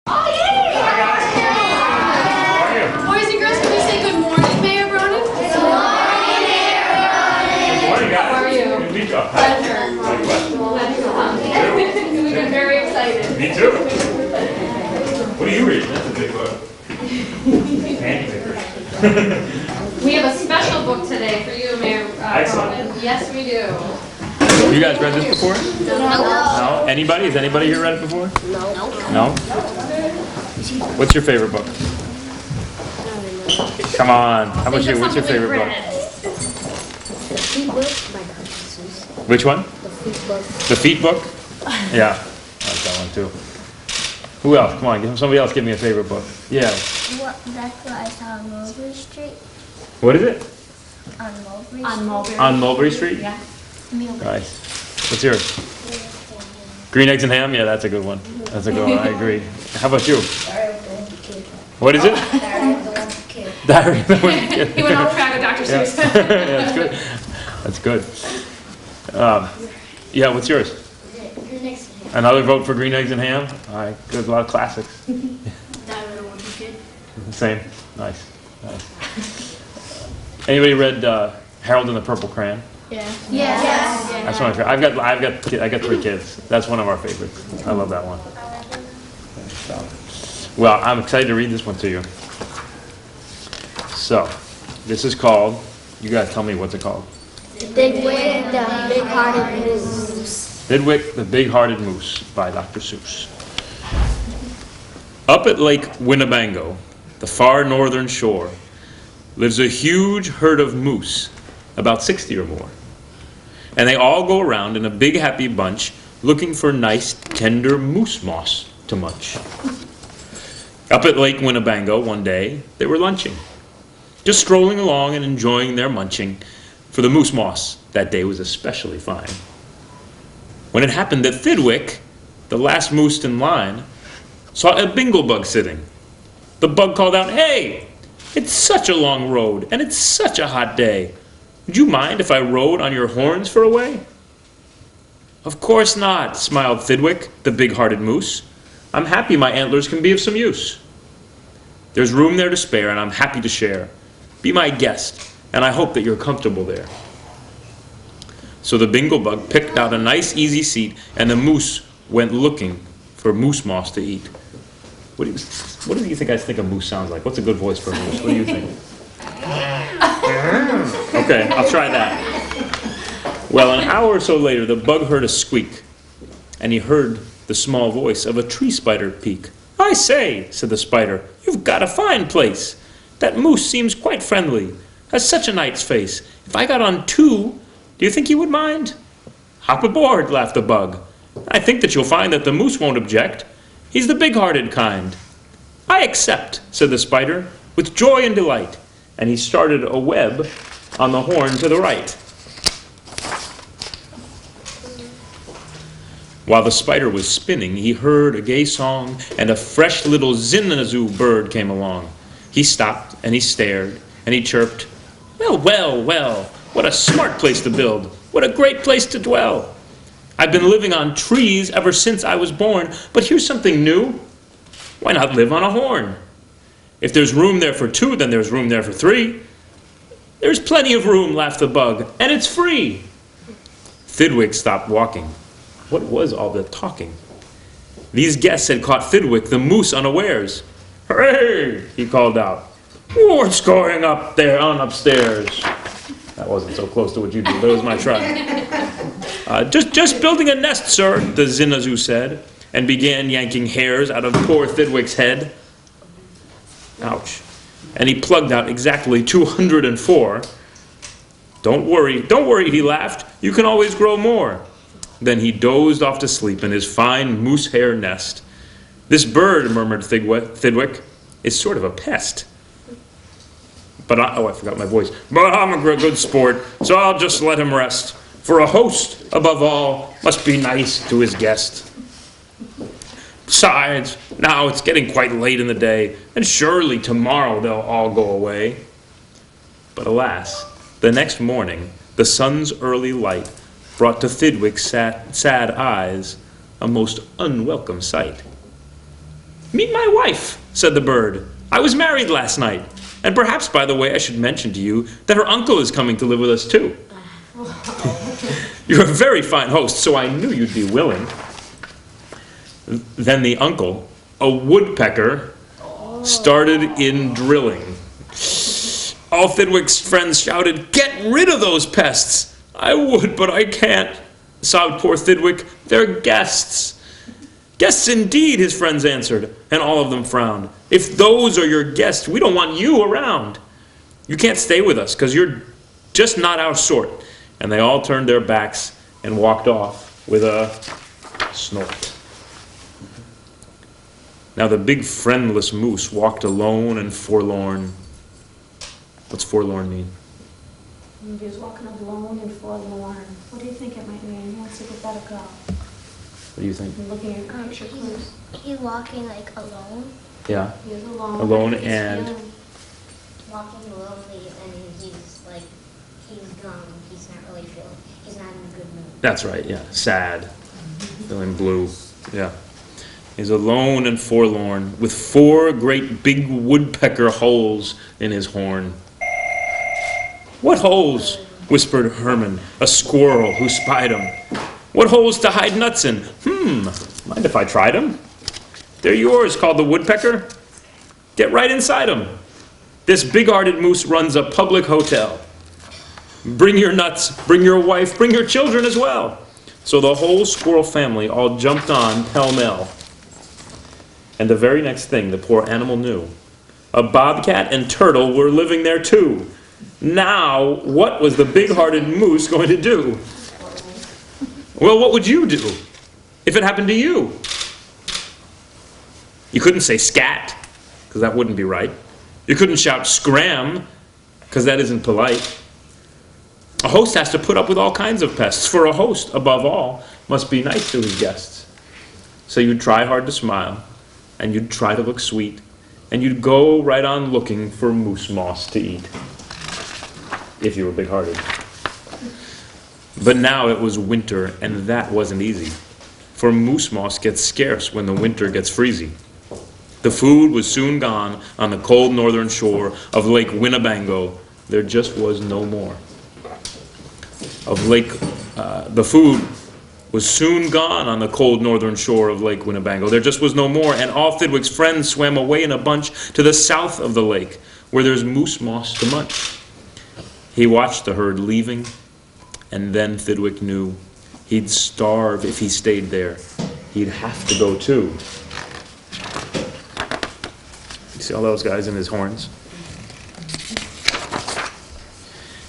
Oh, yay! Hi, guys. How are you? Boys and girls, can we say good morning, Mayor Bronin? Good morning, Mayor Bronin. Good morning, guys. How are you? Good to meet you. Hi. Pleasure. Likewise. Glad to come. We've been very excited. Me too. What are you reading? That's a big book. Handy paper. We have a special book today for you, Mayor Excellent. Bronin. Yes, we do. You guys read this before? No. Anybody? Has anybody here read it before? No. What's your favorite book? Come on. How about you? What's your favorite book? The Feet Book by Betances. Which one? The Feet Book. The Feet book? Yeah. I like that one too. Who else? Come on. Somebody else give me a favorite book. Yeah. That's what I saw on Mulberry Street. What is it? On Mulberry On Mulberry. On Mulberry Street? Yeah. Street. Nice. What's yours? Green eggs and ham? Yeah, that's a good one. That's a good one. I agree. How about you? What is it? Diary of the Wimpy Kid. He went off track with Dr. Yeah. Seuss. Yeah, that's good. That's good. Yeah, what's yours? Another vote for green eggs and ham? All right, there's a lot of classics. Same. Nice. Anybody read Harold and the Purple Crayon? Yes. That's one of my favorites. I got 3 kids. That's one of our favorites. I love that one. Well, I'm excited to read this one to you. So, this is called, you guys tell me what's it called? Didwick the Big-Hearted Moose. Didwick the Big-Hearted Moose by Dr. Seuss. Up at Lake Winnebago, the far northern shore, lives a huge herd of moose, about 60 or more. And they all go around in a big happy bunch looking for nice tender moose moss to munch. Up at Lake Winnebago one day, they were lunching, just strolling along and enjoying their munching, for the moose moss that day was especially fine. When it happened that Thidwick, the last moose in line, saw a bingle bug sitting. The bug called out, "Hey, it's such a long road and it's such a hot day. Would you mind if I rode on your horns for a way?" "Of course not," smiled Thidwick, the big-hearted moose. "I'm happy my antlers can be of some use. There's room there to spare and I'm happy to share. Be my guest and I hope that you're comfortable there." So the bingle bug picked out a nice easy seat and the moose went looking for moose moss to eat. What do you think a moose sounds like? What's a good voice for a moose? What do you think? Okay, I'll try that. Well, an hour or so later, the bug heard a squeak, and he heard the small voice of a tree spider peek. "I say," said the spider, "you've got a fine place. That moose seems quite friendly, has such a nice face. If I got on 2, do you think he would mind?" "Hop aboard," laughed the bug. "I think that you'll find that the moose won't object. He's the big-hearted kind." "I accept," said the spider, with joy and delight, and he started a web on the horn to the right. While the spider was spinning, he heard a gay song, and a fresh little zinazoo bird came along. He stopped, and he stared, and he chirped, "Well, well, well, what a smart place to build, what a great place to dwell. I've been living on trees ever since I was born, but here's something new. Why not live on a horn? If there's room there for 2, then there's room there for 3. "There's plenty of room," laughed the bug, "and it's free." Thidwick stopped walking. What was all the talking? These guests had caught Thidwick the moose unawares. "Hey!" he called out. "What's going up there on upstairs?" That wasn't so close to what you did, but it was my try. Just building a nest, sir," the zinazoo said, and began yanking hairs out of poor Thidwick's head. Ouch. And he plugged out exactly 204. Don't worry, he laughed. "You can always grow more." Then he dozed off to sleep in his fine moose hair nest. "This bird," murmured Thidwick, "is sort of a pest. But I forgot my voice. But I'm a good sport, so I'll just let him rest. For a host, above all, must be nice to his guest. Besides, now it's getting quite late in the day, and surely tomorrow they'll all go away." But alas, the next morning, the sun's early light brought to Thidwick's sad eyes a most unwelcome sight. "Meet my wife," said the bird. "I was married last night. And perhaps, by the way, I should mention to you that her uncle is coming to live with us too." "You're a very fine host, so I knew you'd be willing." Then the uncle, a woodpecker, started in drilling. All Thidwick's friends shouted, "Get rid of those pests!" "I would, but I can't," sobbed poor Thidwick. "They're guests." "Guests indeed," his friends answered, and all of them frowned. "If those are your guests, we don't want you around. You can't stay with us, because you're just not our sort." And they all turned their backs and walked off with a snort. Now the big friendless moose walked alone and forlorn. What's forlorn mean? He was walking alone and forlorn. What do you think it might mean? Let's give that a go. What do you think? I'm looking at picture clues. He's walking like alone. Yeah. He is alone. Alone He's and- feeling- Walking lonely, and he's like, he's gone. He's not really feeling, he's not in a good mood. That's right, yeah. Sad. Feeling blue. Yeah. He's alone and forlorn, with 4 great big woodpecker holes in his horn. "What holes?" whispered Herman, a squirrel who spied him. "What holes to hide nuts in?" Mind if I tried 'em?" "They're yours," called the woodpecker. "Get right inside 'em. This big-hearted moose runs a public hotel. Bring your nuts, bring your wife, bring your children as well." So the whole squirrel family all jumped on pell-mell. And the very next thing the poor animal knew, a bobcat and turtle were living there too. Now, what was the big-hearted moose going to do? Well, what would you do if it happened to you? You couldn't say scat, because that wouldn't be right. You couldn't shout scram, because that isn't polite. A host has to put up with all kinds of pests, for a host, above all, must be nice to his guests. So you'd try hard to smile, and you'd try to look sweet, and you'd go right on looking for moose moss to eat, if you were big-hearted. But now it was winter, and that wasn't easy, for moose moss gets scarce when the winter gets freezy. The food was soon gone on the cold northern shore of Lake Winnebago. There just was no more. The food was soon gone on the cold northern shore of Lake Winnebago. There just was no more, and all Thidwick's friends swam away in a bunch to the south of the lake, where there's moose moss to munch. He watched the herd leaving, and then Thidwick knew he'd starve if he stayed there. He'd have to go too. You see all those guys in his horns?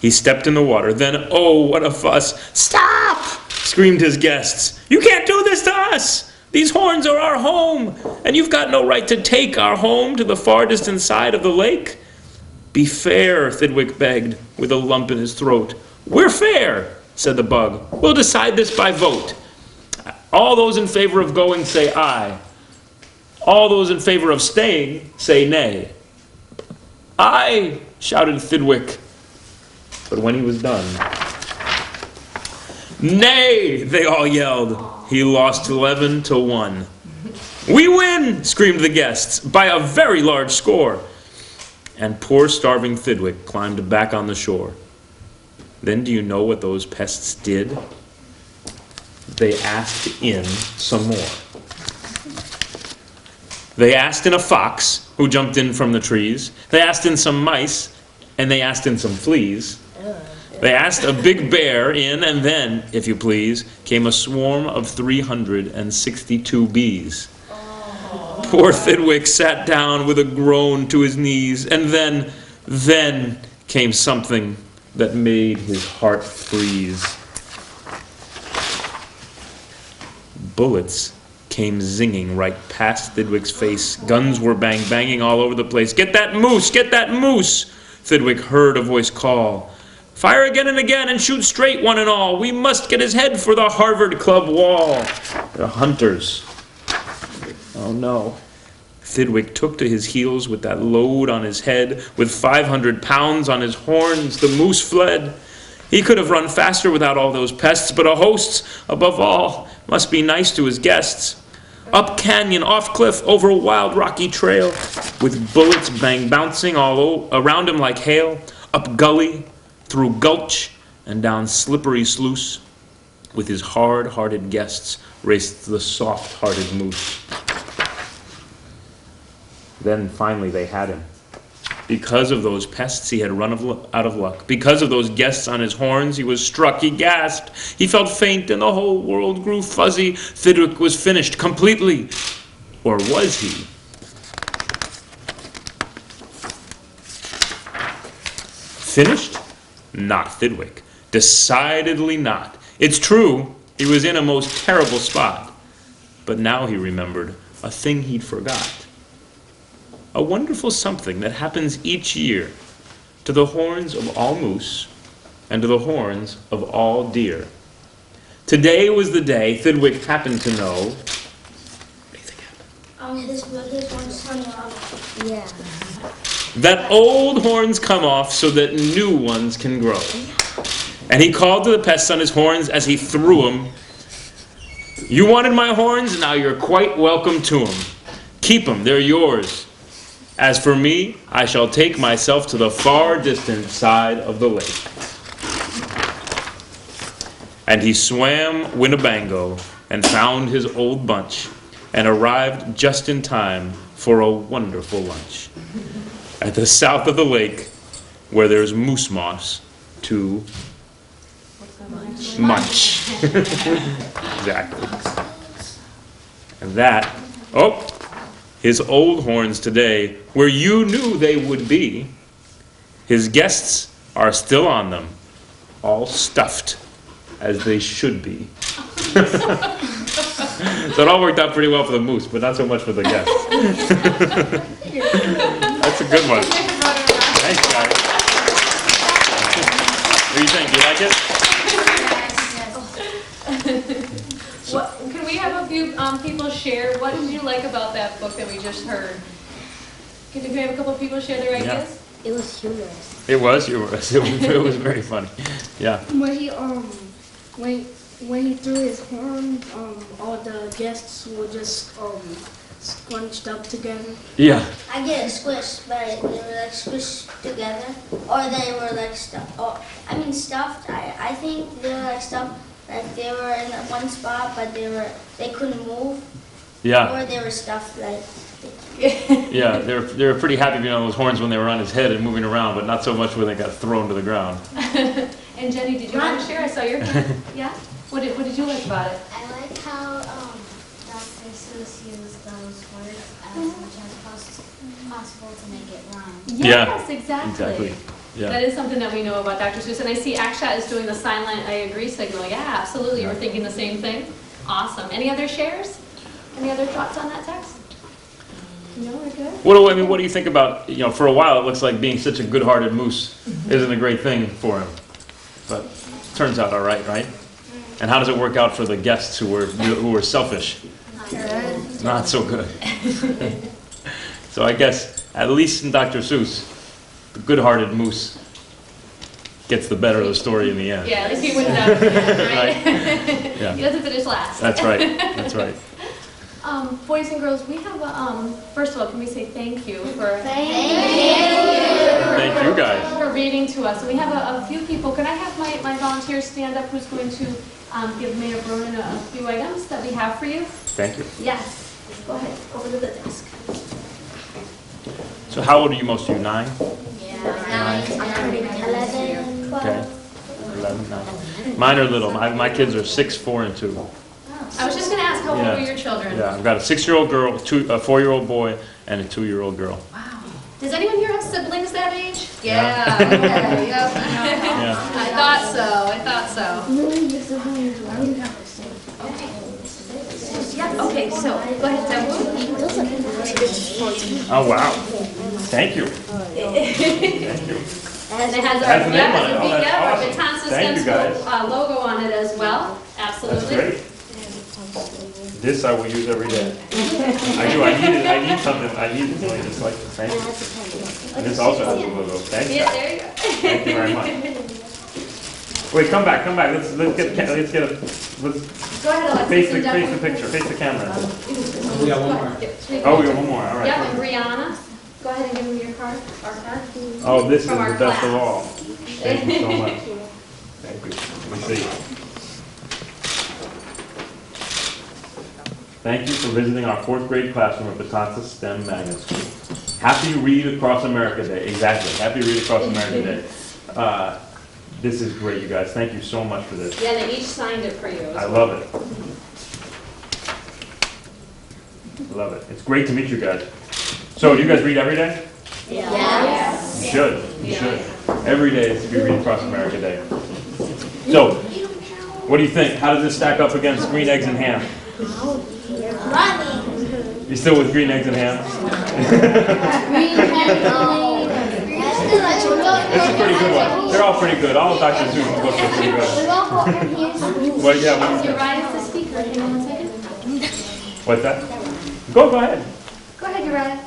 He stepped in the water. Then, oh, what a fuss. "Stop!" screamed his guests. "You can't do this to us! These horns are our home, and you've got no right to take our home to the far distant side of the lake." "Be fair," Thidwick begged, with a lump in his throat. "We're fair," said the bug. "We'll decide this by vote. All those in favor of going say aye. All those in favor of staying say nay." "Aye," shouted Thidwick. But when he was done, "Nay," they all yelled. He lost 11-1. "We win," screamed the guests, "by a very large score." And poor starving Thidwick climbed back on the shore. Then do you know what those pests did? They asked in some more. They asked in a fox, who jumped in from the trees. They asked in some mice, and they asked in some fleas. They asked a big bear in, and then, if you please, came a swarm of 362 bees. Poor Thidwick sat down with a groan to his knees, and then came something that made his heart freeze. Bullets came zinging right past Thidwick's face. Guns were banging all over the place. "Get that moose! Get that moose!" Thidwick heard a voice call. "Fire again and again and shoot straight, one and all. We must get his head for the Harvard Club wall." "The hunters." Oh no. Thidwick took to his heels with that load on his head, with 500 pounds on his horns. The moose fled. He could have run faster without all those pests, but a host, above all, must be nice to his guests. Up canyon, off cliff, over a wild rocky trail, with bullets bouncing all around him like hail, up gully, through gulch, and down slippery sluice, with his hard-hearted guests raced the soft-hearted moose. Then finally they had him. Because of those pests, he had run out of luck. Because of those guests on his horns, he was struck, he gasped. He felt faint, and the whole world grew fuzzy. Thidwick was finished completely. Or was he? Finished? Not Thidwick. Decidedly not. It's true, he was in a most terrible spot. But now he remembered a thing he'd forgot. A wonderful something that happens each year to the horns of all moose and to the horns of all deer. Today was the day Thidwick happened to know. What do you think happened? His one's coming off. Yeah. That old horns come off so that new ones can grow. And he called to the pests on his horns as he threw them. You wanted my horns, now you're quite welcome to them. Keep them, they're yours. As for me, I shall take myself to the far distant side of the lake. And he swam Winnebago and found his old bunch and arrived just in time for a wonderful lunch. At the south of the lake, where there's moose moss to munch. Exactly. And that, his old horns today, where you knew they would be, his guests are still on them, all stuffed as they should be. So it all worked out pretty well for the moose, but not so much for the guests. That's a good one. Thanks, guys. What do you think? Do you like it? Can we have a few people share? What did you like about that book that we just heard? Can we have a couple of people share their ideas? It was humorous. It was humorous. It was very funny. Yeah. When he when he threw his horn, all the guests were just scrunched up together. Yeah. I get it squished, but they were like squished together, or they were like stuffed. Stuffed. I think they were like stuffed, like they were in one spot, but they couldn't move. Yeah. Or they were stuffed like. Yeah, they were pretty happy being on those horns when they were on his head and moving around, but not so much when they got thrown to the ground. And Jenny, did you want to share? I saw your hand. Yeah? What did you like about it? I like how Dr. Seuss used those words as much as possible to make it rhyme. Yes, exactly. Exactly. Yeah. That is something that we know about Dr. Seuss. And I see Akshat is doing the silent I agree signal. Yeah, absolutely. You were thinking the same thing. Awesome. Any other shares? Any other thoughts on that text? No, we're good. What do you think about, for a while it looks like being such a good-hearted moose isn't a great thing for him. But it turns out all right, right? And how does it work out for the guests who were selfish? Not so good. So I guess, at least in Dr. Seuss, the good-hearted moose gets the better of the story in the end. Yeah, at least he wins out, right? Yeah. He doesn't finish last. That's right. That's right. Boys and girls, we have first of all, can we say thank you for Thank you guys. for reading to us. And we have a few people. Can I have my volunteers stand up who's going to give Mayor Bronin a few items that we have for you? Thank you. Yes. Go ahead, over to the desk. So how old are you most of you? 9? Yeah. 11, 12. Okay. 11, 9. Mine are little. My kids are 6, 4, and 2. I was just going to ask how old are your children? Yeah, I've got a 6-year-old girl, a 4-year-old boy, and a 2-year-old girl. Wow. Does anyone here have siblings that age? Yeah. Yeah. Yeah. I thought so. Yeah, okay, so go ahead, Deb. Oh, wow. Thank you. Thank you. And it has Has the name on it. Oh, that's our awesome. Betances Thank you, guys. logo on it as well. Absolutely. That's great. This I will use every day. I do. I need something. I need it. Just like thank you. And this also has the logo. Thank you. Yeah, there you go. Thank you very much. Wait, come back. Let's get a let's Go ahead, Alexis. face and the Jeff. picture, face the camera. We got one more. Oh, we got one more, all Yep, right. and Brianna, go ahead and give them your card, our card. Oh, this is From the our best of class. all. Thank you so much. Thank you. Let me see. Thank you for visiting our 4th grade classroom at Betances STEM Magnet School. Happy Read Across America Day. Exactly. Happy Read Across America Day. This is great, you guys. Thank you so much for this. Yeah, they each signed it for you. I love it. I love it. It's great to meet you guys. So, do you guys read every day? Yes. You should. You should. Every day is to be Read Across America Day. So, what do you think? How does this stack up against green eggs and ham? Running. You still with green eggs and ham? It's a pretty good one. They're all pretty good. All of Dr. Susan's books are pretty good. Well, yeah. What do you think? Uriah's the speaker. Hang on one second. What's that? Go ahead. Go ahead, Uriah.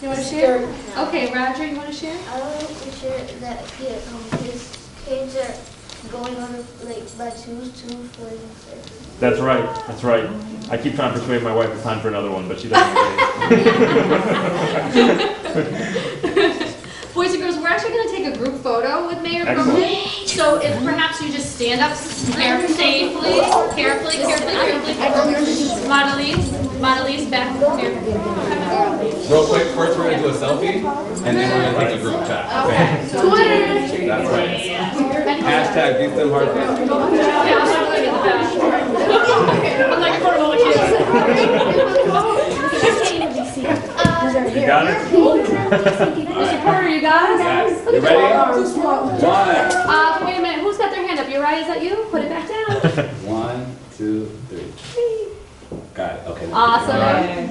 You want to share? Okay, Roger, you want to share? I want to share that his kids are going on like by twos, 2:46. That's right. That's right. I keep trying to persuade my wife it's time for another one, but she doesn't agree. Boys and girls, we're actually going to take a group photo with Mayor Excellent. Bronin. So if perhaps you just stand up safely, carefully. Mondelez, back here. Real quick, first we're gonna do a selfie, and then we're gonna take a group chat. Okay? Twitter. That's right. Hashtag beat them hard. I'm like a little You got it? Mr. Porter, you got it? You ready? One. Wait a minute, who's got their hand up? Uriah, is that you? Put it back down. 1, 2, 3. Got it. Okay. Awesome. All right.